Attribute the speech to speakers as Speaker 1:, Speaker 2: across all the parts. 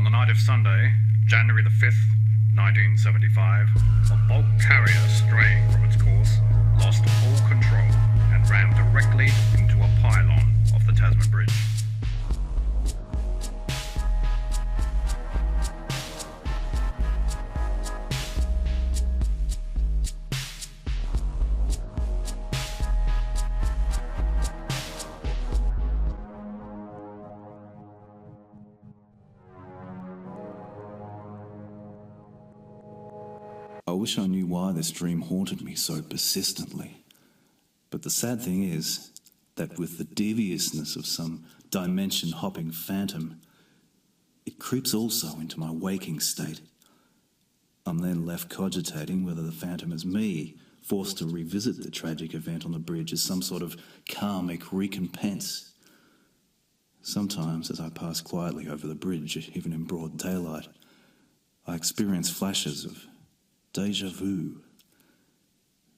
Speaker 1: On the night of Sunday, January the 5th, 1975, a bulk carrier straying from its course lost all control and ran directly into a pylon of the Tasman Bridge.
Speaker 2: I wish I knew why this dream haunted me so persistently. But the sad thing is that with the deviousness of some dimension-hopping phantom, it creeps also into my waking state. I'm then left cogitating whether the phantom is me, forced to revisit the tragic event on the bridge as some sort of karmic recompense. Sometimes, as I pass quietly over the bridge, even in broad daylight, I experience flashes of deja vu.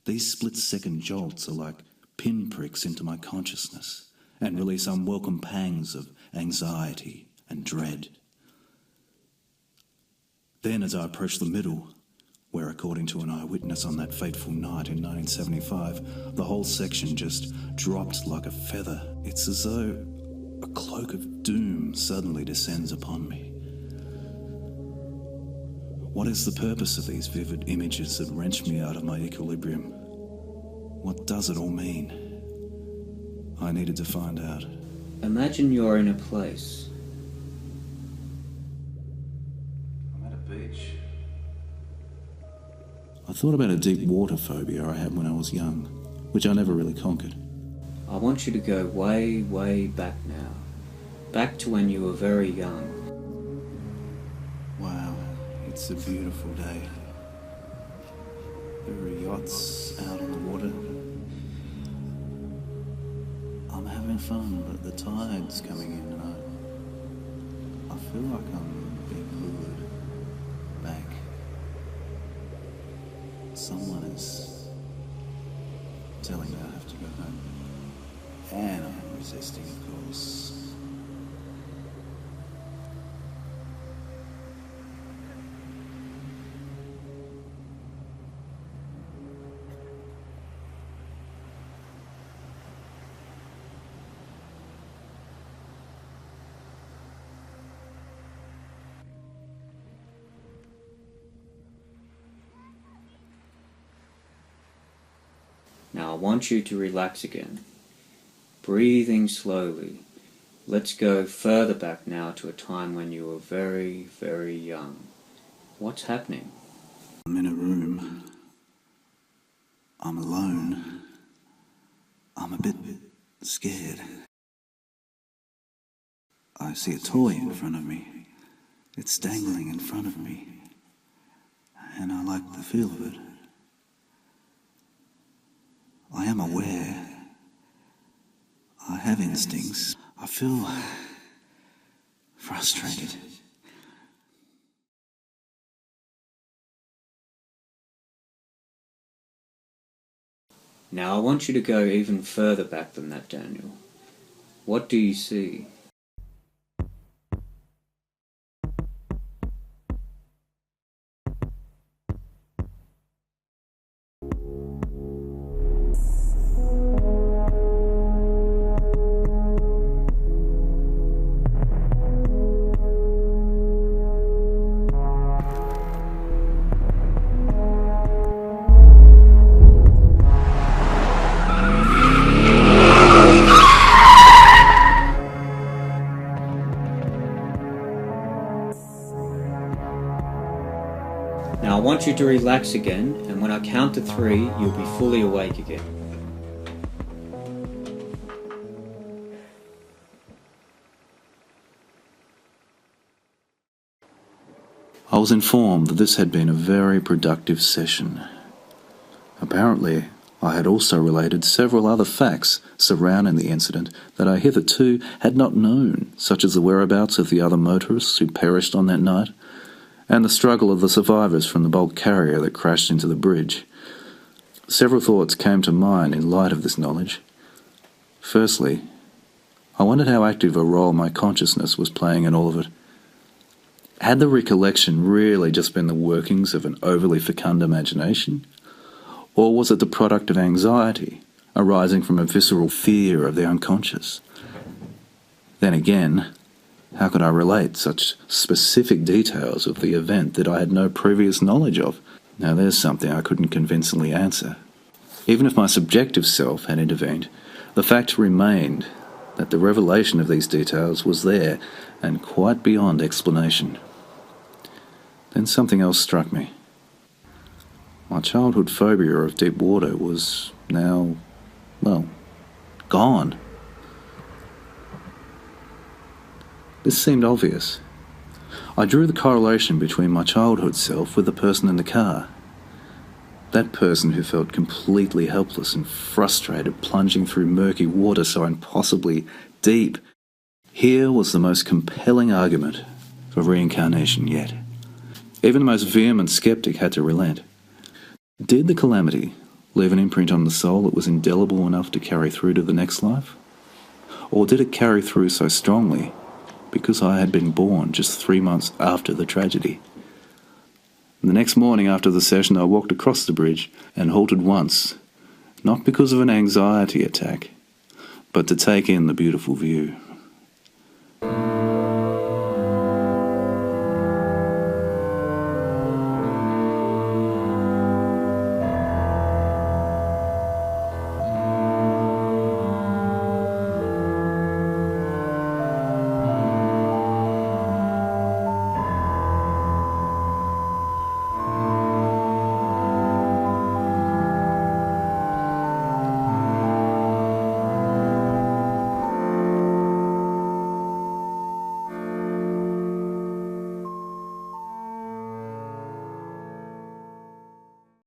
Speaker 2: These split-second jolts are like pinpricks into my consciousness and release unwelcome pangs of anxiety and dread. Then, as I approach the middle, where according to an eyewitness on that fateful night in 1975, the whole section just dropped like a feather, it's as though a cloak of doom suddenly descends upon me. What is the purpose of these vivid images that wrench me out of my equilibrium? What does it all mean? I needed to find out.
Speaker 3: Imagine you're in a place.
Speaker 2: I'm at a beach. I thought about a deep water phobia I had when I was young, which I never really conquered.
Speaker 3: I want you to go way, way back now. Back to when you were very young.
Speaker 2: Wow, it's a beautiful day. There are yachts out on the water. I'm having fun, but the tide's coming in and I feel like I'm being lured back. Someone is telling me I have to go home. And I'm resisting, of course.
Speaker 3: Now I want you to relax again. Breathing slowly. Let's go further back now to a time when you were very, very young. What's happening?
Speaker 2: I'm in a room. I'm alone. I'm a bit scared. I see a toy in front of me. It's dangling in front of me. And I like the feel of it. I am aware. I have instincts. I feel frustrated.
Speaker 3: Now I want you to go even further back than that, Daniel. What do you see? Now I want you to relax again, and when I count to 3, you'll be fully awake again.
Speaker 2: I was informed that this had been a very productive session. Apparently, I had also related several other facts surrounding the incident that I hitherto had not known, such as the whereabouts of the other motorists who perished on that night, and the struggle of the survivors from the bulk carrier that crashed into the bridge. Several thoughts came to mind in light of this knowledge. Firstly, I wondered how active a role my consciousness was playing in all of it. Had the recollection really just been the workings of an overly fecund imagination? Or was it the product of anxiety, arising from a visceral fear of the unconscious? Then again, how could I relate such specific details of the event that I had no previous knowledge of? Now there's something I couldn't convincingly answer. Even if my subjective self had intervened, the fact remained that the revelation of these details was there and quite beyond explanation. Then something else struck me. My childhood phobia of deep water was now, well, gone. This seemed obvious. I drew the correlation between my childhood self with the person in the car. That person who felt completely helpless and frustrated plunging through murky water so impossibly deep. Here was the most compelling argument for reincarnation yet. Even the most vehement skeptic had to relent. Did the calamity leave an imprint on the soul that was indelible enough to carry through to the next life? Or did it carry through so strongly because I had been born just 3 months after the tragedy? The next morning after the session, I walked across the bridge and halted once, not because of an anxiety attack, but to take in the beautiful view.